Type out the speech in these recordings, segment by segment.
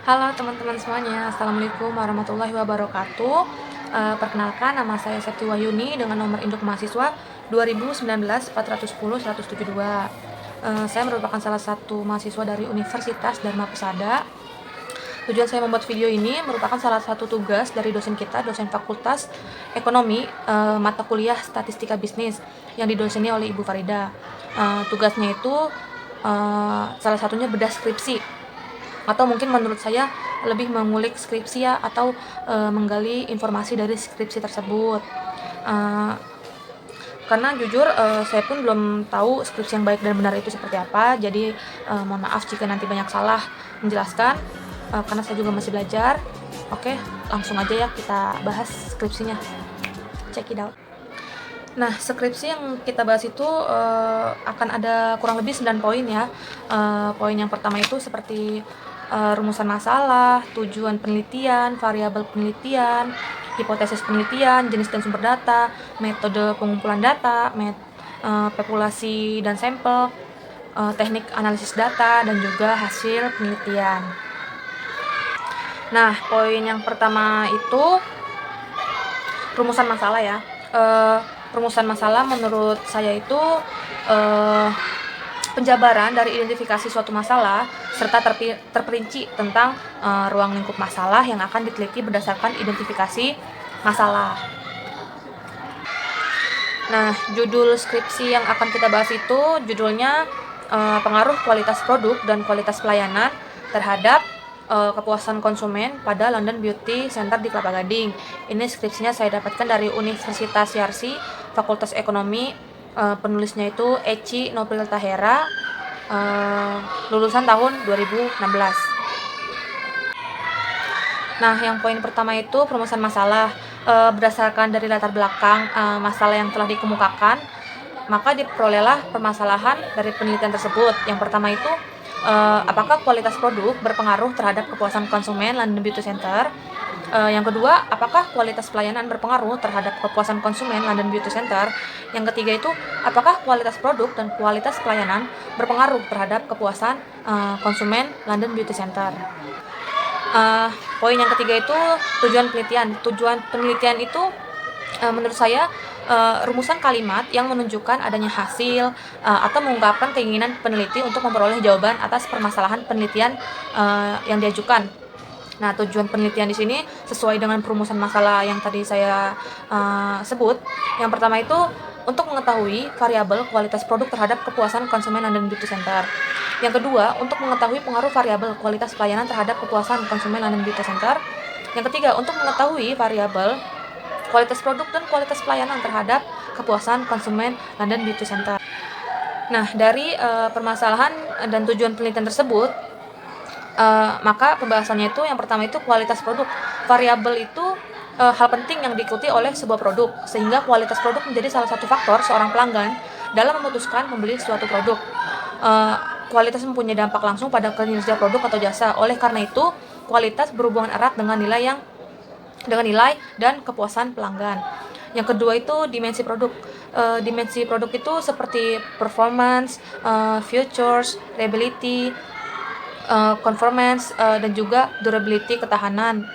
Halo teman-teman semuanya, Assalamualaikum warahmatullahi wabarakatuh. Perkenalkan, nama saya Septi Wahyuni dengan nomor induk mahasiswa 2019-410-172. Saya merupakan salah satu mahasiswa dari Universitas Dharma Pesada. Tujuan saya membuat video ini merupakan salah satu tugas dari dosen kita, dosen Fakultas Ekonomi, mata kuliah Statistika Bisnis yang didoseni oleh Ibu Farida. Tugasnya itu salah satunya bedah skripsi, atau mungkin menurut saya lebih mengulik skripsi ya, atau menggali informasi dari skripsi tersebut. Karena jujur saya pun belum tahu skripsi yang baik dan benar itu seperti apa, jadi mohon maaf jika nanti banyak salah menjelaskan, karena saya juga masih belajar. Oke, langsung aja ya kita bahas skripsinya. Check it out. Nah, skripsi yang kita bahas itu akan ada kurang lebih 9 poin ya. Poin yang pertama itu seperti rumusan masalah, tujuan penelitian, variabel penelitian, hipotesis penelitian, jenis dan sumber data, metode pengumpulan data, populasi dan sampel, teknik analisis data, dan juga hasil penelitian. Nah, poin yang pertama itu rumusan masalah ya. Rumusan masalah menurut saya itu penjabaran dari identifikasi suatu masalah serta terperinci tentang ruang lingkup masalah yang akan diteliti berdasarkan identifikasi masalah. Nah, judul skripsi yang akan kita bahas itu judulnya pengaruh kualitas produk dan kualitas pelayanan terhadap kepuasan konsumen pada London Beauty Center di Kelapa Gading. Ini skripsinya saya dapatkan dari Universitas Yarsi, Fakultas Ekonomi. Penulisnya itu Eci Nopril Tahera, lulusan tahun 2016. Nah, yang poin pertama itu perumusan masalah. Berdasarkan dari latar belakang masalah yang telah dikemukakan, maka diperolehlah permasalahan dari penelitian tersebut. Yang pertama itu apakah kualitas produk berpengaruh terhadap kepuasan konsumen London Beauty Center. Yang kedua, apakah kualitas pelayanan berpengaruh terhadap kepuasan konsumen London Beauty Center. Yang ketiga itu, apakah kualitas produk dan kualitas pelayanan berpengaruh terhadap kepuasan konsumen London Beauty Center. Poin yang ketiga itu tujuan penelitian. Tujuan penelitian itu menurut saya rumusan kalimat yang menunjukkan adanya hasil atau mengungkapkan keinginan peneliti untuk memperoleh jawaban atas permasalahan penelitian yang diajukan. Nah, tujuan penelitian di sini sesuai dengan perumusan masalah yang tadi saya sebut. Yang pertama itu untuk mengetahui variabel kualitas produk terhadap kepuasan konsumen London Beauty Center. Yang kedua, untuk mengetahui pengaruh variabel kualitas pelayanan terhadap kepuasan konsumen London Beauty Center. Yang ketiga, untuk mengetahui variabel kualitas produk dan kualitas pelayanan terhadap kepuasan konsumen London Beauty Center. Nah, dari permasalahan dan tujuan penelitian tersebut, maka pembahasannya itu yang pertama itu kualitas produk. Variabel itu hal penting yang diikuti oleh sebuah produk, sehingga kualitas produk menjadi salah satu faktor seorang pelanggan dalam memutuskan membeli suatu produk. Kualitas mempunyai dampak langsung pada kinerja produk atau jasa. Oleh karena itu, kualitas berhubungan erat dengan nilai dan kepuasan pelanggan. Yang kedua itu dimensi produk. Dimensi produk itu seperti performance, features, reliability, conformance, dan juga durability, ketahanan.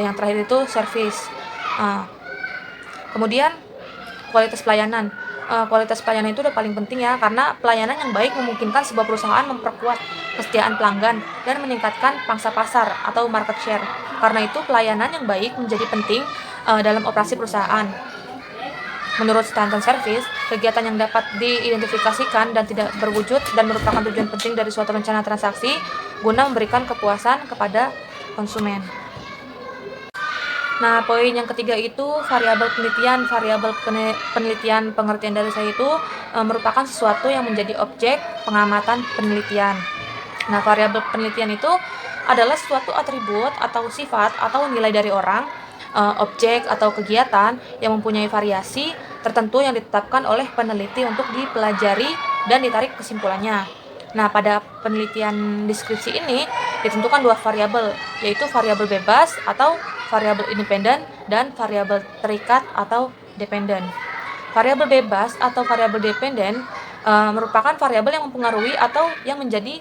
Yang terakhir itu service. Kemudian kualitas pelayanan. Kualitas pelayanan itu udah paling penting ya, karena pelayanan yang baik memungkinkan sebuah perusahaan memperkuat kesetiaan pelanggan dan meningkatkan pangsa pasar atau market share. Karena itu pelayanan yang baik menjadi penting dalam operasi perusahaan. Menurut Stanton Service, kegiatan yang dapat diidentifikasikan dan tidak berwujud dan merupakan tujuan penting dari suatu rencana transaksi guna memberikan kepuasan kepada konsumen. Nah, poin yang ketiga itu variabel penelitian. Variabel penelitian, pengertian dari saya itu merupakan sesuatu yang menjadi objek pengamatan penelitian. Nah, variabel penelitian itu adalah suatu atribut atau sifat atau nilai dari orang, objek atau kegiatan yang mempunyai variasi tertentu yang ditetapkan oleh peneliti untuk dipelajari dan ditarik kesimpulannya. Nah, pada penelitian deskripsi ini ditentukan dua variabel, yaitu variabel bebas atau variabel independen dan variabel terikat atau dependen. Variabel bebas atau variabel dependen merupakan variabel yang mempengaruhi atau yang menjadi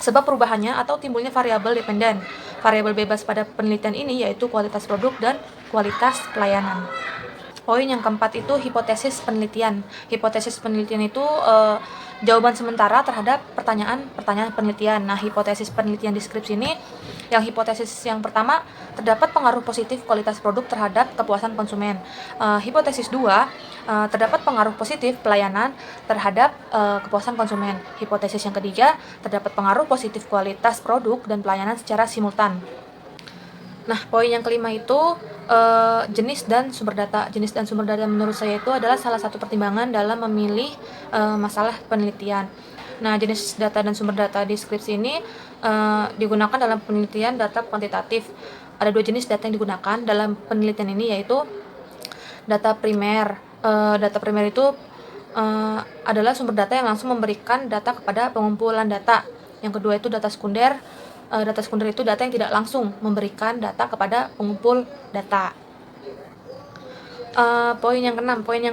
sebab perubahannya atau timbulnya variabel dependen. variabel bebas pada penelitian ini yaitu kualitas produk dan kualitas pelayanan. Poin yang keempat itu hipotesis penelitian. Hipotesis penelitian itu jawaban sementara terhadap pertanyaan penelitian. Nah, hipotesis penelitian deskripsi ini, yang hipotesis yang pertama, terdapat pengaruh positif kualitas produk terhadap kepuasan konsumen. Hipotesis 2, terdapat pengaruh positif pelayanan terhadap kepuasan konsumen. Hipotesis yang ketiga, terdapat pengaruh positif kualitas produk dan pelayanan secara simultan. Nah, poin yang kelima itu jenis dan sumber data. Jenis dan sumber data menurut saya itu adalah salah satu pertimbangan dalam memilih masalah penelitian. Nah, jenis data dan sumber data deskripsi ini digunakan dalam penelitian data kuantitatif. Ada 2 jenis data yang digunakan dalam penelitian ini, yaitu data primer. Data primer itu adalah sumber data yang langsung memberikan data kepada pengumpulan data. Yang kedua itu data sekunder. Data sekunder itu data yang tidak langsung memberikan data kepada pengumpul data. Poin yang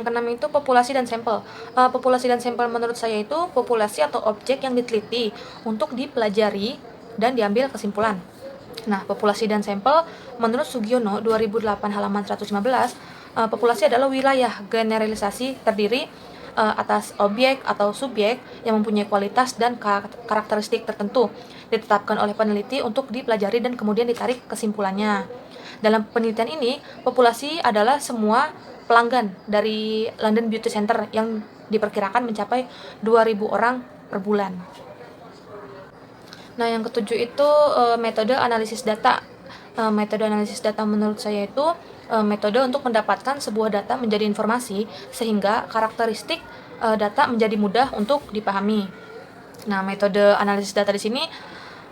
keenam itu populasi dan sampel. Populasi dan sampel menurut saya itu populasi atau objek yang diteliti untuk dipelajari dan diambil kesimpulan. Nah, populasi dan sampel menurut Sugiono 2008 halaman 115, populasi adalah wilayah generalisasi terdiri atas objek atau subjek yang mempunyai kualitas dan karakteristik tertentu ditetapkan oleh peneliti untuk dipelajari dan kemudian ditarik kesimpulannya. Dalam penelitian ini, populasi adalah semua pelanggan dari London Beauty Center yang diperkirakan mencapai 2.000 orang per bulan. Nah, yang ketujuh itu metode analisis data. Metode analisis data menurut saya itu metode untuk mendapatkan sebuah data menjadi informasi sehingga karakteristik data menjadi mudah untuk dipahami. Nah, metode analisis data di sini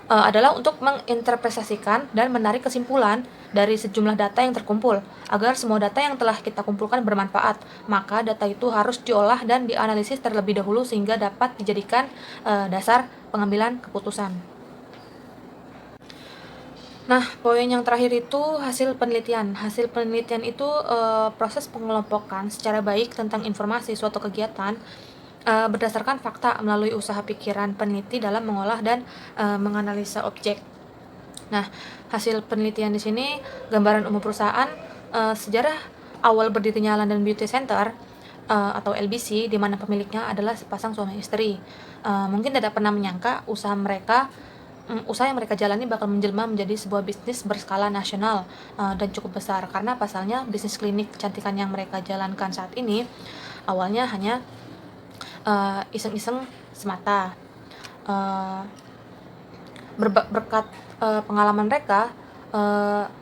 adalah untuk menginterpretasikan dan menarik kesimpulan dari sejumlah data yang terkumpul agar semua data yang telah kita kumpulkan bermanfaat. Maka data itu harus diolah dan dianalisis terlebih dahulu sehingga dapat dijadikan dasar pengambilan keputusan. Nah, poin yang terakhir itu hasil penelitian. Hasil penelitian itu proses pengelompokan secara baik tentang informasi suatu kegiatan berdasarkan fakta melalui usaha pikiran peneliti dalam mengolah dan menganalisa objek. Nah, hasil penelitian di sini gambaran umum perusahaan, sejarah awal berdirinya London Beauty Center atau LBC, di mana pemiliknya adalah sepasang suami istri. Mungkin tidak pernah menyangka usaha yang mereka jalani bakal menjelma menjadi sebuah bisnis berskala nasional dan cukup besar, karena pasalnya bisnis klinik kecantikan yang mereka jalankan saat ini awalnya hanya iseng-iseng semata. Berkat pengalaman mereka,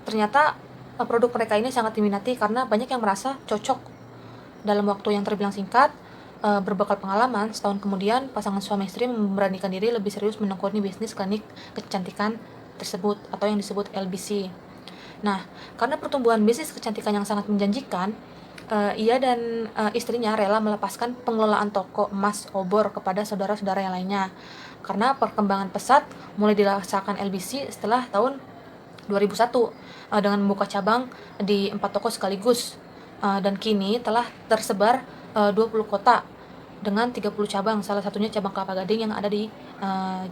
ternyata produk mereka ini sangat diminati karena banyak yang merasa cocok. Dalam waktu yang terbilang singkat, berbekal pengalaman, setahun kemudian pasangan suami istri memberanikan diri lebih serius menekuni bisnis klinik kecantikan tersebut atau yang disebut LBC. Nah, karena pertumbuhan bisnis kecantikan yang sangat menjanjikan, ia dan istrinya rela melepaskan pengelolaan toko emas obor kepada saudara-saudara yang lainnya. Karena perkembangan pesat mulai dirasakan LBC setelah tahun 2001 dengan membuka cabang di 4 toko sekaligus, dan kini telah tersebar 20 kota dengan 30 cabang, salah satunya cabang Kelapa Gading yang ada di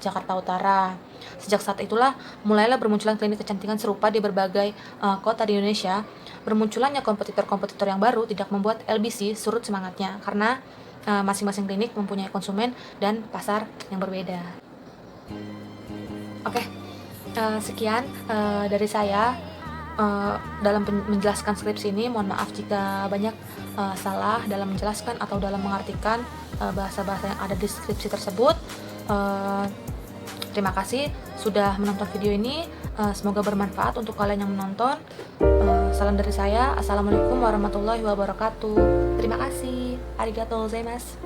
Jakarta Utara. Sejak saat itulah mulailah bermunculan klinik kecantikan serupa di berbagai kota di Indonesia. Bermunculannya kompetitor-kompetitor yang baru tidak membuat LBC surut semangatnya, karena masing-masing klinik mempunyai konsumen dan pasar yang berbeda. Oke, sekian dari saya dalam menjelaskan skripsi ini. Mohon maaf jika banyak salah dalam menjelaskan atau dalam mengartikan bahasa-bahasa yang ada di skripsi tersebut. Terima kasih sudah menonton video ini. Semoga bermanfaat untuk kalian yang menonton. Salam dari saya. Assalamualaikum warahmatullahi wabarakatuh. Terima kasih. Arigatou gozaimasu.